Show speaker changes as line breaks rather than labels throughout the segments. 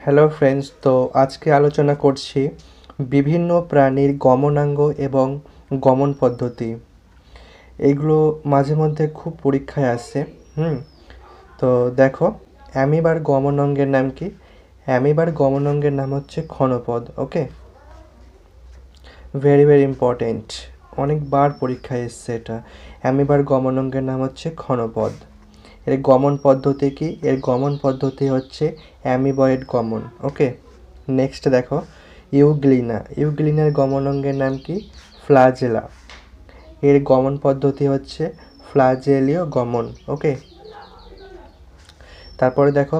Hello friends, তো আজকে আলোচনা করছি বিভিন্ন প্রাণীর গমনাঙ্গ এবং গমন পদ্ধতি। এইগুলো মাঝে মধ্যে খুব পরীক্ষায় আসে। তো দেখো, অ্যামিবার গমনাঙ্গের নাম কি? অ্যামিবার গমনাঙ্গের নাম হচ্ছে ক্ষণপদ। ওকে, ভেরি ভেরি ইম্পর্টেন্ট, অনেকবার পরীক্ষায় এসছে এটা। অ্যামিবার গমনাঙ্গের নাম হচ্ছে ক্ষণপদ। এর গমন পদ্ধতি কি? এর গমন পদ্ধতি হচ্ছে অ্যামিবয়েড গমন। ওকে, নেক্সট দেখো, ইউগ্লিনার গমনাঙ্গের নাম কি? ফ্লাজেলা। এর গমন পদ্ধতি হচ্ছে ফ্লাজেলীয় গমন। ওকে, তারপরে দেখো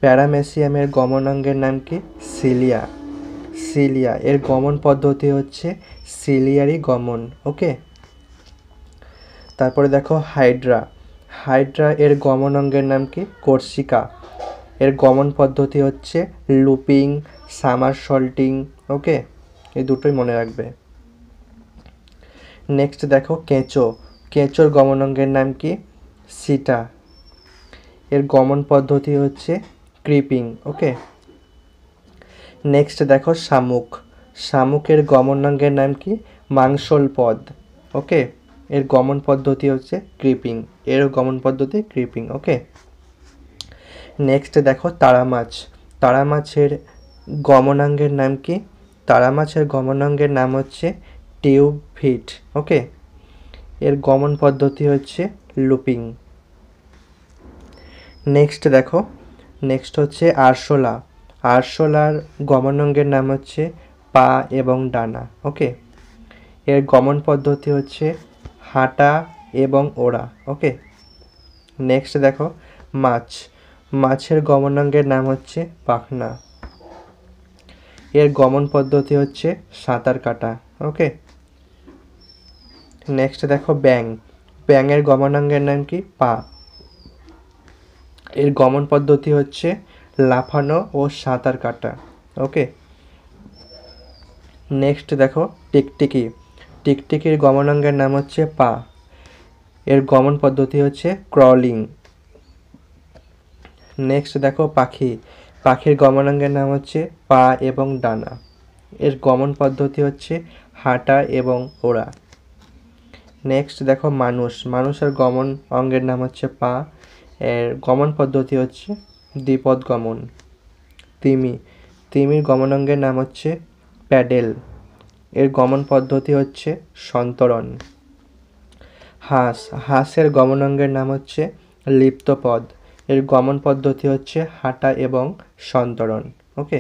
প্যারামেসিয়ামের গমনাঙ্গের নাম কি? সিলিয়া। এর গমন পদ্ধতি হচ্ছে সিলিয়ারি গমন। ওকে, তারপরে দেখো হাইড্রা এর গমনাঙ্গের নাম কি? কর্সিকা। এর গমন পদ্ধতি হচ্ছে লুপিং, সামারসল্টিং। ওকে, এই দুটোই মনে রাখবে। নেক্সট দেখো কেঁচোর গমনাঙ্গের নাম কি? সিটা। এর গমন পদ্ধতি হচ্ছে ক্রিপিং। ওকে, নেক্সট দেখো শামুকের গমনাঙ্গের নাম কি? মাংসলপদ। ওকে, এর গমন পদ্ধতি হচ্ছে ক্রিপিং। গমন পদ্ধতি ক্রিপিং। ওকে, নেক্সট দেখো তারা মাছের গমনাঙ্গের নাম কি? তারা মাছের গমনাঙ্গের নাম হচ্ছে টিউবভিট। ওকে, এর গমন পদ্ধতি হচ্ছে লুপিং। নেক্সট হচ্ছে আরশোলার গমনাঙ্গের নাম হচ্ছে পা এবং ডানা। ওকে, এর গমন পদ্ধতি হচ্ছে হাঁটা এবং ওড়া। ওকে, নেক্সট দেখো মাছের গমনাঙ্গের নাম হচ্ছে পাখনা। এর গমন পদ্ধতি হচ্ছে সাঁতার কাটা। ওকে, নেক্সট দেখো ব্যাঙের গমনাঙ্গের নাম কি? পা। এর গমন পদ্ধতি হচ্ছে লাফানো ও সাঁতার কাটা। ওকে, নেক্সট দেখো টিকটিকির গমনাঙ্গের নাম হচ্ছে পা। এর গমন পদ্ধতি হচ্ছে ক্রলিং। নেক্সট দেখো পাখির গমনাঙ্গের নাম হচ্ছে পা এবং ডানা। এর গমন পদ্ধতি হচ্ছে হাঁটা এবং ওড়া। নেক্সট দেখো মানুষের গমন অঙ্গের নাম হচ্ছে পা। এর গমন পদ্ধতি হচ্ছে দ্বিপদ গমন। তিমির গমনাঙ্গের নাম হচ্ছে প্যাডেল। এর গমন পদ্ধতি হচ্ছে সন্তরণ। হাঁসের গমনাঙ্গের নাম হচ্ছে লিপ্তপদ। এর গমন পদ্ধতি হচ্ছে হাঁটা এবং সন্তরণ। ওকে।